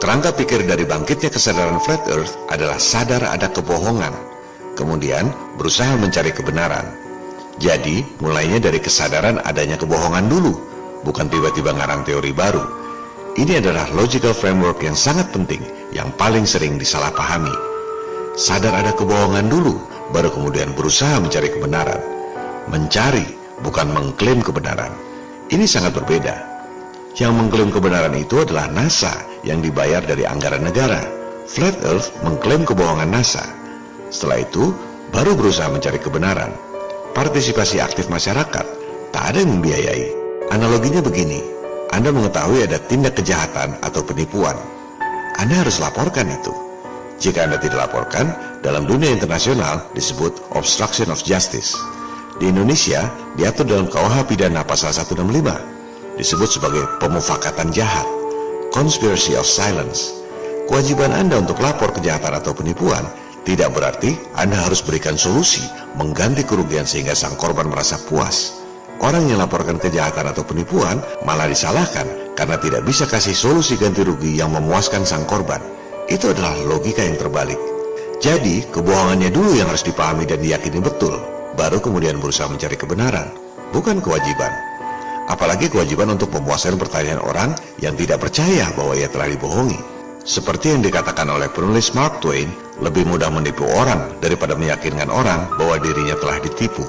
Kerangka pikir dari bangkitnya kesadaran Flat Earth adalah sadar ada kebohongan, kemudian berusaha mencari kebenaran. Jadi, mulainya dari kesadaran adanya kebohongan dulu, bukan tiba-tiba ngarang teori baru. Ini adalah logical framework yang sangat penting, yang paling sering disalahpahami. Sadar ada kebohongan dulu, baru kemudian berusaha mencari kebenaran. Mencari, bukan mengklaim kebenaran. Ini sangat berbeda. Yang mengklaim kebenaran itu adalah NASA yang dibayar dari anggaran negara. Flat Earth mengklaim kebohongan NASA. Setelah itu, baru berusaha mencari kebenaran. Partisipasi aktif masyarakat, tak ada yang membiayai. Analoginya begini, Anda mengetahui ada tindak kejahatan atau penipuan. Anda harus laporkan itu. Jika Anda tidak laporkan, dalam dunia internasional disebut obstruction of justice. Di Indonesia, diatur dalam KUH Pidana pasal 165. Disebut sebagai pemufakatan jahat, conspiracy of silence. Kewajiban Anda untuk lapor kejahatan atau penipuan tidak berarti Anda harus berikan solusi mengganti kerugian sehingga sang korban merasa puas. Orang yang laporkan kejahatan atau penipuan malah disalahkan karena tidak bisa kasih solusi ganti rugi yang memuaskan sang korban. Itu adalah logika yang terbalik. Jadi, kebohongannya dulu yang harus dipahami dan diyakini betul, baru kemudian berusaha mencari kebenaran, bukan kewajiban. Apalagi kewajiban untuk memuaskan pertanyaan orang yang tidak percaya bahwa ia telah dibohongi. Seperti yang dikatakan oleh penulis Mark Twain, lebih mudah menipu orang daripada meyakinkan orang bahwa dirinya telah ditipu.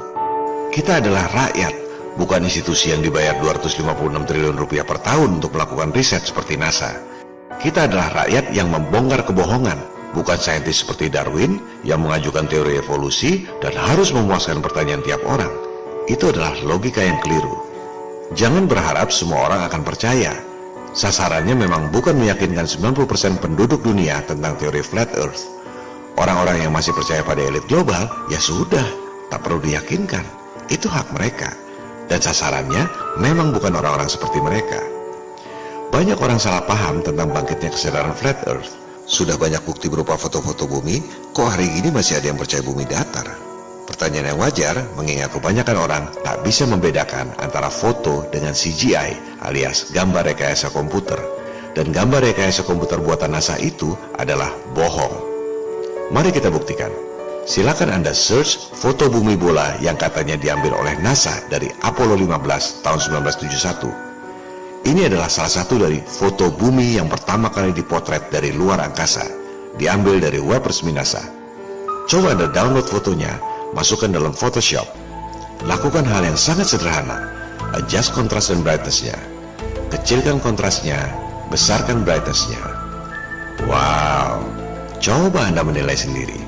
Kita adalah rakyat, bukan institusi yang dibayar 256 triliun rupiah per tahun untuk melakukan riset seperti NASA. Kita adalah rakyat yang membongkar kebohongan, bukan saintis seperti Darwin yang mengajukan teori evolusi dan harus memuaskan pertanyaan tiap orang. Itu adalah logika yang keliru. Jangan berharap semua orang akan percaya. Sasarannya memang bukan meyakinkan 90% penduduk dunia tentang teori Flat Earth. Orang-orang yang masih percaya pada elit global, ya sudah, tak perlu diyakinkan. Itu hak mereka. Dan sasarannya memang bukan orang-orang seperti mereka. Banyak orang salah paham tentang bangkitnya kesadaran Flat Earth. Sudah banyak bukti berupa foto-foto bumi, kok hari ini masih ada yang percaya bumi datar? Pertanyaan yang wajar, mengingat kebanyakan orang tak bisa membedakan antara foto dengan CGI alias gambar rekayasa komputer. Dan gambar rekayasa komputer buatan NASA itu adalah bohong. Mari kita buktikan. Silakan Anda search foto bumi bola yang katanya diambil oleh NASA dari Apollo 15 tahun 1971. Ini adalah salah satu dari foto bumi yang pertama kali dipotret dari luar angkasa, diambil dari web resmi NASA. Coba Anda download fotonya, masukkan dalam Photoshop. Lakukan hal yang sangat sederhana. Adjust kontras dan brightness-nya. Kecilkan kontrasnya, besarkan brightness-nya. Wow, coba Anda menilai sendiri.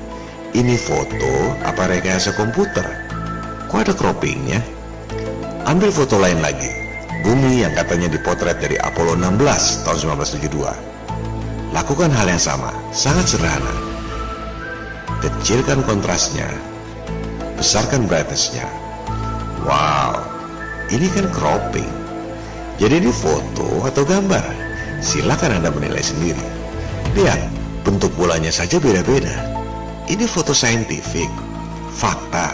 Ini foto apa rekayasa komputer? Kok ada croppingnya? Ambil foto lain lagi. Bumi yang katanya dipotret dari Apollo 16 tahun 1972. Lakukan hal yang sama, sangat sederhana. Kecilkan kontrasnya, besarkan brightness-nya. Wow, ini kan cropping. Jadi ini foto atau gambar? Silakan Anda menilai sendiri. Lihat, bentuk bolanya saja beda-beda. Ini foto saintifik, fakta.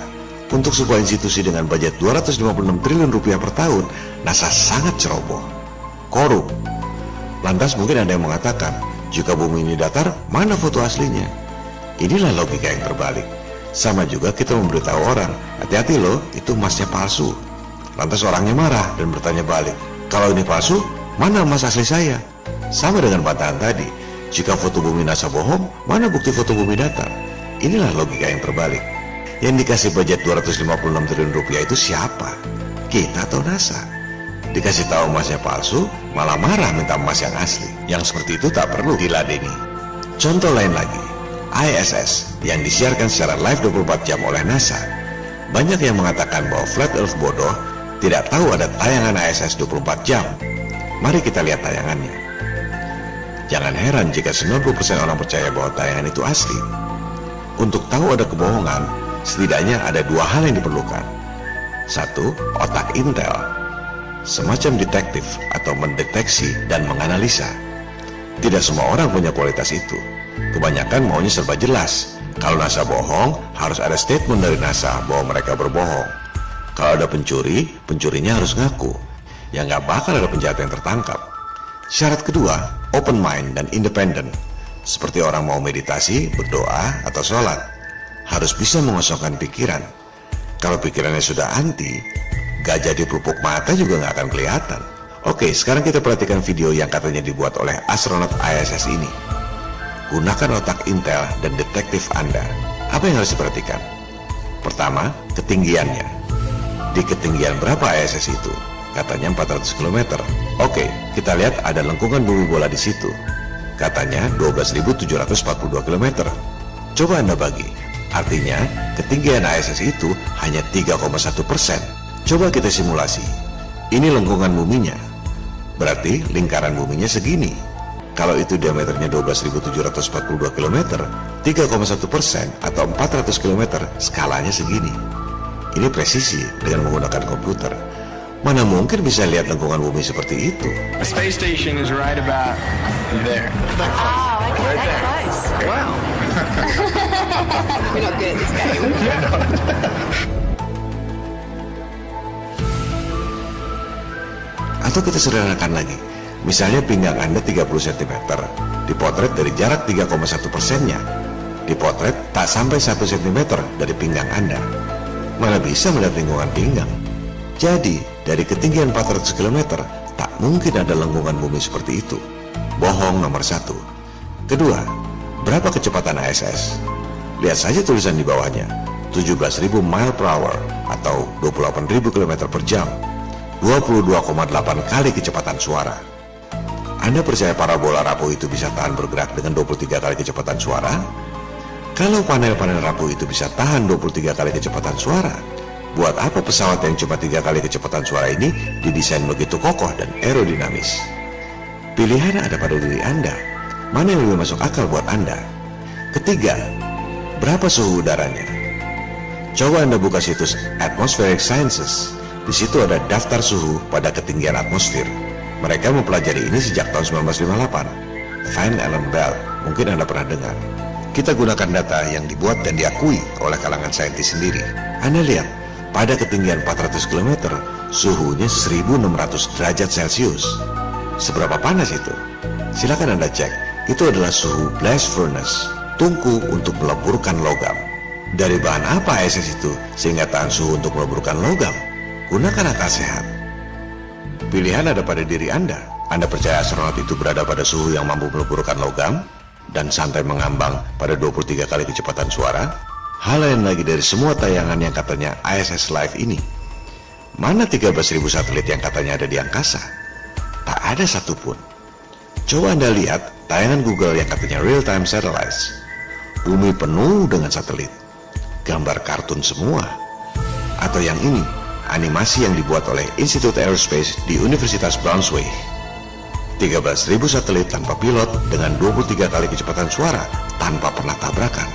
Untuk sebuah institusi dengan budget 256 triliun rupiah per tahun, NASA sangat ceroboh, korup. Lantas mungkin ada yang mengatakan, jika bumi ini datar, mana foto aslinya? Inilah logika yang terbalik. Sama juga kita memberitahu orang, hati-hati loh, itu emasnya palsu. Lantas orangnya marah dan bertanya balik, kalau ini palsu, mana emas asli saya? Sama dengan bantahan tadi, jika foto bumi NASA bohong, mana bukti foto bumi datar? Inilah logika yang terbalik. Yang dikasih budget 256 triliun rupiah itu siapa? Kita atau NASA? Dikasih tahu emasnya palsu, malah marah minta emas yang asli. Yang seperti itu tak perlu diladeni. Contoh lain lagi, ISS yang disiarkan secara live 24 jam oleh NASA. Banyak yang mengatakan bahwa Flat Earth bodoh, tidak tahu ada tayangan ISS 24 jam. Mari kita lihat tayangannya. Jangan heran jika 90% orang percaya bahwa tayangan itu asli. Untuk tahu ada kebohongan, setidaknya ada dua hal yang diperlukan. Satu, otak intel, semacam detektif atau mendeteksi dan menganalisa. Tidak semua orang punya kualitas itu. Kebanyakan maunya serba jelas. Kalau NASA bohong, harus ada statement dari NASA bahwa mereka berbohong. Kalau ada pencuri, pencurinya harus ngaku. Ya nggak bakal ada penjahat yang tertangkap. Syarat kedua, open mind dan independen. Seperti orang mau meditasi, berdoa, atau sholat, harus bisa mengosongkan pikiran. Kalau pikirannya sudah anti, gajah di pelupuk mata juga nggak akan kelihatan. Oke, sekarang kita perhatikan video yang katanya dibuat oleh astronot ISS ini. Gunakan otak intel dan detektif Anda. Apa yang harus diperhatikan? Pertama, ketinggiannya. Di ketinggian berapa ISS itu? Katanya 400 km. Oke, kita lihat ada lengkungan bumi bola di situ. Katanya 12.742 km. Coba Anda bagi. Artinya, ketinggian ISS itu hanya 3,1%. Coba kita simulasi. Ini lengkungan buminya. Berarti lingkaran buminya segini. Kalau itu diameternya 12.742 km, 3,1% atau 400 km, skalanya segini. Ini presisi dengan menggunakan komputer. Mana mungkin bisa lihat lengkungan bumi seperti itu? The space station is right about there. Oh, okay, Right that there. close. Wow. We're not good at this game. Atau kita sederhanakan lagi. Misalnya pinggang Anda 30 cm, dipotret dari jarak 3,1%-nya. Dipotret tak sampai 1 cm dari pinggang Anda. Mana bisa melihat lingkungan pinggang? Jadi, dari ketinggian 400 km, tak mungkin ada lengkungan bumi seperti itu. Bohong nomor 1. Kedua, berapa kecepatan ISS? Lihat saja tulisan di bawahnya, 17.000 mile per hour atau 28.000 km per jam, 22,8 kali kecepatan suara. Anda percaya parabola rapuh itu bisa tahan bergerak dengan 23 kali kecepatan suara? Kalau panel-panel rapuh itu bisa tahan 23 kali kecepatan suara, buat apa pesawat yang cuma 3 kali kecepatan suara ini didesain begitu kokoh dan aerodinamis? Pilihan ada pada diri Anda. Mana yang lebih masuk akal buat Anda? Ketiga, berapa suhu udaranya? Coba Anda buka situs Atmospheric Sciences. Di situ ada daftar suhu pada ketinggian atmosfer. Mereka mempelajari ini sejak tahun 1958. Van Allen Belt, mungkin Anda pernah dengar. Kita gunakan data yang dibuat dan diakui oleh kalangan saintis sendiri. Anda lihat, pada ketinggian 400 km, suhunya 1600 derajat Celcius. Seberapa panas itu? Silakan Anda cek. Itu adalah suhu blast furnace, tungku untuk meleburkan logam. Dari bahan apa ISS itu sehingga tahan suhu untuk meleburkan logam? Gunakan akal sehat. Pilihan ada pada diri Anda. Anda percaya astronot itu berada pada suhu yang mampu meleburkan logam dan santai mengambang pada 23 kali kecepatan suara? Hal lain lagi dari semua tayangan yang katanya ISS Live ini. Mana 13.000 satelit yang katanya ada di angkasa? Tak ada satupun. Coba Anda lihat tayangan Google yang katanya Real Time Satellites. Bumi penuh dengan satelit. Gambar kartun semua. Atau yang ini, animasi yang dibuat oleh Institute Aerospace di Universitas Braunschweig. 13.000 satelit tanpa pilot dengan 23 kali kecepatan suara tanpa pernah tabrakan.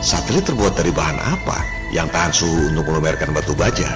Satelit terbuat dari bahan apa yang tahan suhu untuk melumerkan batu baja?